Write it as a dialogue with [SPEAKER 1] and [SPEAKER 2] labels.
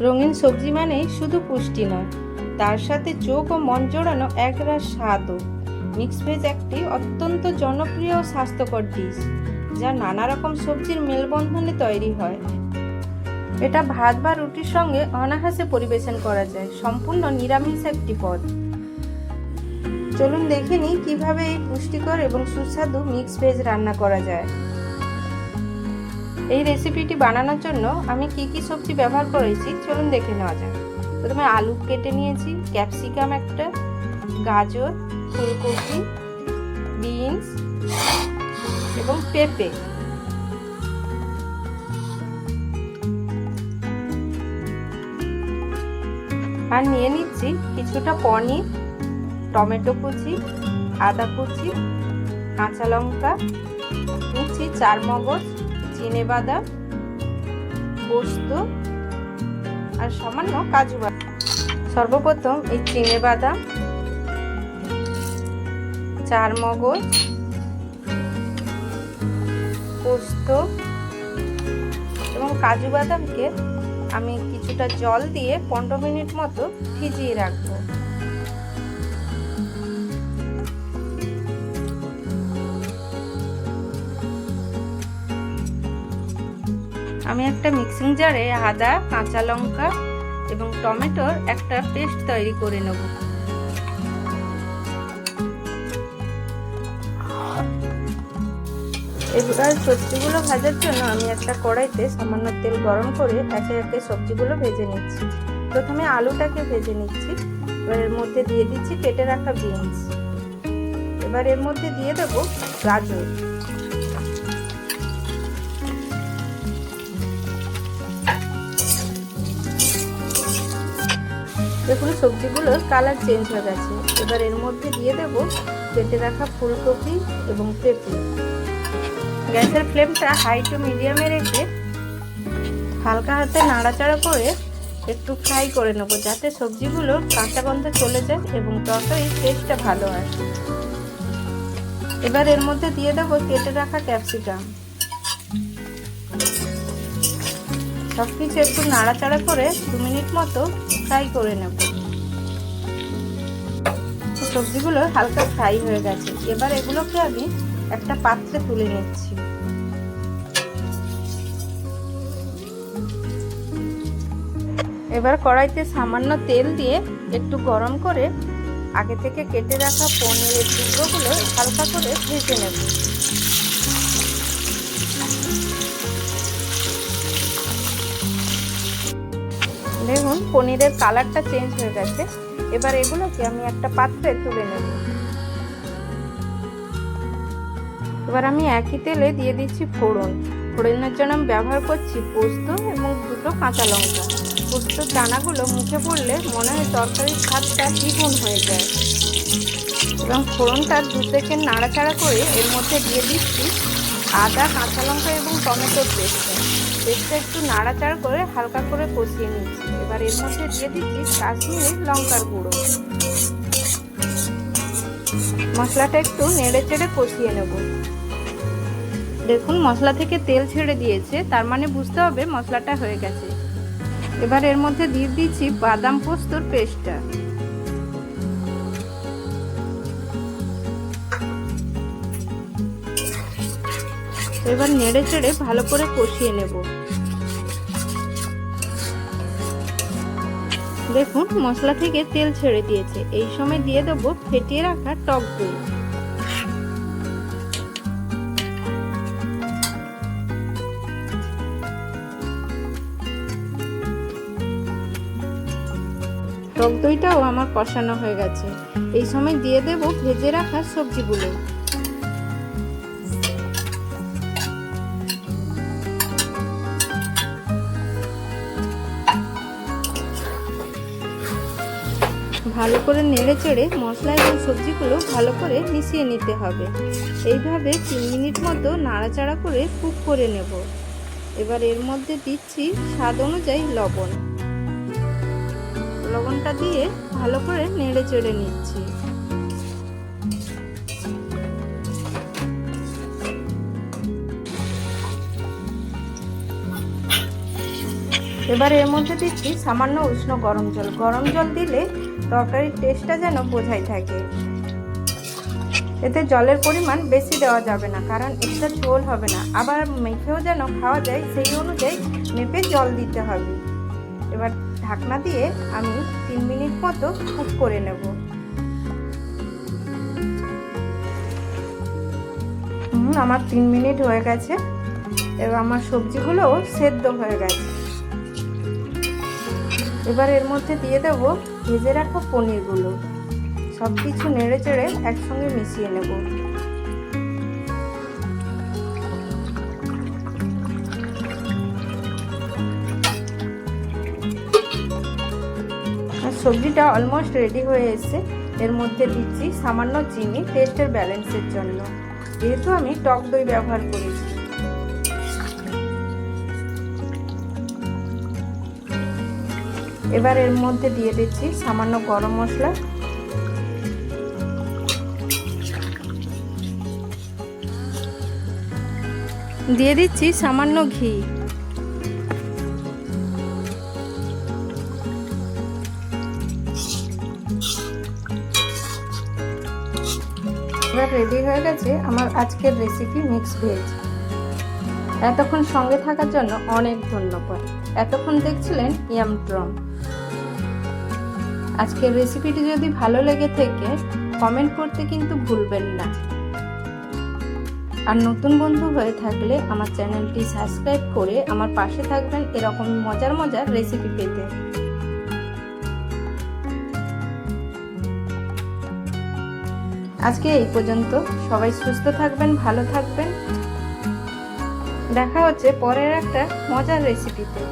[SPEAKER 1] রঙিন সবজি মানেই শুধু পুষ্টি নয়, তার সাথে চোখ ও মন জোড়ানো একরাশ স্বাদও। মিক্স ভেজ একটি অত্যন্ত জনপ্রিয় ও স্বাস্থ্যকর ডিশ, যা নানা রকম সবজির মেলবন্ধনে তৈরি হয়। এটা ভাত বা রুটির সঙ্গে অনায়াসে পরিবেশন করা যায়, সম্পূর্ণ নিরামিষ একটি পদ। চলুন দেখে নিই কিভাবে এই পুষ্টিকর এবং সুস্বাদু মিক্স ভেজ রান্না করা যায়। এই রেসিপিটি বানানোর জন্য আমি কি কি সবজি ব্যবহার করেছি চলুন দেখে নেওয়া যাক। প্রথমে আলু কেটে নিয়েছি, ক্যাপসিকাম একটা, গাজর, ফুলকপি, বিনস এবং পেঁপে। আর নিয়ে নিচ্ছি কিছুটা পনির, টমেটো কুচি, আদা কুচি, কাঁচা লঙ্কা, নিচ্ছি চারমগজ, চিনেবাদাম, পোস্ত আর সামান্য কাজু বাদাম। সর্বপ্রথম এই চিনেবাদাম, চারমগজ, পোস্ত এবং কাজু বাদামকে আমি কিছুটা জল দিয়ে 15 মিনিট মতো ভিজিয়ে রাখবো। আমি একটা মিক্সিং জারে আদা, কাঁচা লঙ্কা এবং টমেটোর একটা পেস্ট তৈরি করে নেব। এবার সবজিগুলো ভাজার জন্য আমি একটা কড়াইতে সামান্য তেল গরম করে একে একে সবজিগুলো ভেজে নিচ্ছি। প্রথমে আলুটাকে ভেজে নিচ্ছি, এবার এর মধ্যে দিয়ে দিচ্ছি কেটে রাখা বিনস। এবার এর মধ্যে দিয়ে দেব গাজর। দেখুন সবজিগুলোর কালার চেঞ্জ হয়ে গেছে। এবার এর মধ্যে দিয়ে দেব কেটে রাখা ফুলকপি এবং পেঁপে। গ্যাসের ফ্লেমটা হাই টু মিডিয়ামে রেখে হালকা হাতে নাড়াচাড়া করে একটু ফ্রাই করে নেব, যাতে সবজিগুলোর কাঁচা গন্ধ চলে যায় এবং তরকারির টেস্টটা ভালো হয়। এবার এর মধ্যে দিয়ে দেব কেটে রাখা ক্যাপসিকাম। সবকিছু একটু নাড়াচাড়া করে 2 মিনিট মতো ফ্রাই করে নেব। সবজিগুলো হালকা ফ্রাই হয়ে গেছে, এবার এগুলোকে আমি একটা পাত্রে তুলে নিচ্ছি। এবার কড়াইতে সামান্য তেল দিয়ে একটু গরম করে আগে থেকে কেটে রাখা পনিরের টুকরোগুলো হালকা করে ভেজে নেব। দেখুন পনিরের কালারটা চেঞ্জ হয়ে গেছে। এবার এগুলোকে আমি একটা পাত্রে তুলে নেব। এবার আমি একই তেলে দিয়ে দিচ্ছি ফোড়ন। ফোড়নের জন্য আমি ব্যবহার করছি পোস্ত এবং 2টো কাঁচা লঙ্কা। পোস্তর দানাগুলো মুখে পড়লে মনে হয় তরকারির স্বাদটা দ্বিগুণ হয়ে যায়। এবং ফোড়নটা 2 সেকেন্ড নাড়াচাড়া করে এর মধ্যে দিয়ে দিচ্ছি আদা, কাঁচা লঙ্কা এবং টমেটোর পেস্টটা একটু নাড়াচাড়া করে হালকা করে কষিয়ে নিচ্ছি। এবার এর মধ্যে দিয়ে দিচ্ছি কাশ্মীরি লঙ্কার গুঁড়ো। মশলাটা একটু নেড়ে চেড়ে কষিয়ে নেব। দেখুন মশলা থেকে তেল ছেড়ে দিয়েছে, তার মানে বুঝতে হবে মশলাটা হয়ে গেছে। এবার এর মধ্যে দিয়ে দিচ্ছি বাদাম পোস্তর পেস্টটা। এবার নেড়ে চেড়ে ভালো করে কষিয়ে নেব। দেখুন মশলা থেকে তেল ছেড়ে দিয়েছে। এই সময় দিয়ে দেব ফেটিয়ে রাখা টক দই। টক দইটাও আমার কষানো হয়ে গেছে। এই সময় দিয়ে দেব ভেজে রাখা সবজিগুলো। ভালো করে নেড়ে চেড়ে মশলা এবং সবজিগুলো ভালো করে মিশিয়ে নিতে হবে। এইভাবে 3 মিনিট মতো নাড়াচাড়া করে কুক করে নেব। এবার এর মধ্যে দিচ্ছি স্বাদ অনুযায়ী লবণ। লবণটা দিয়ে ভালো করে নেড়ে চেড়ে নিচ্ছি। এবার এর মধ্যে দিচ্ছি সামান্য উষ্ণ গরম জল। গরম জল দিলে তরকারির টেস্টটা যেন বোঝাই থাকে। এতে জলের পরিমাণ বেশি দেওয়া যাবে না, কারণ এটা ঝোল হবে না, আবার মেখেও যেন খাওয়া যায় সেই অনুযায়ী মেপে জল দিতে হবে। এবার ঢাকনা দিয়ে আমি 3 মিনিট মতো কুক করে নেব। আমার 3 মিনিট হয়ে গেছে। এবার আমার সবজিগুলোও সেদ্ধ হয়ে গেছে। এবার এর মধ্যে দিয়ে দেব ভেজে রাখা পনিরগুলো। সব কিছু নেড়ে চেড়ে একসঙ্গে মিশিয়ে নেব। সবজিটা অলমোস্ট রেডি হয়ে এসেছে। এর মধ্যে দিচ্ছি সামান্য চিনি টেস্টের ব্যালেন্সের জন্য, যেহেতু আমি টক দই ব্যবহার করেছি। এবার এর মধ্যে দিয়ে দিচ্ছি সামান্য গরম মশলা, দিয়ে দিচ্ছি সামান্য ঘি, এবার রেডি হয়ে গেছে আমার আজকের রেসিপি মিক্স ভেজ। এতক্ষণ সঙ্গে থাকার জন্য অনেক ধন্যবাদ। এতক্ষণ দেখছিলেন ইয়ামট্রম। আজকের রেসিপিটি যদি ভালো লেগে থাকে কমেন্ট করতে কিন্তু ভুলবেন না। আর নতুন বন্ধু হয়ে থাকলে আমার চ্যানেলটি সাবস্ক্রাইব করে আমার পাশে থাকবেন এরকম মজার মজার রেসিপি পেতে। আজকে এই পর্যন্ত। সবাই সুস্থ থাকবেন, ভালো থাকবেন। দেখা হচ্ছে পরের একটা মজার রেসিপিতে।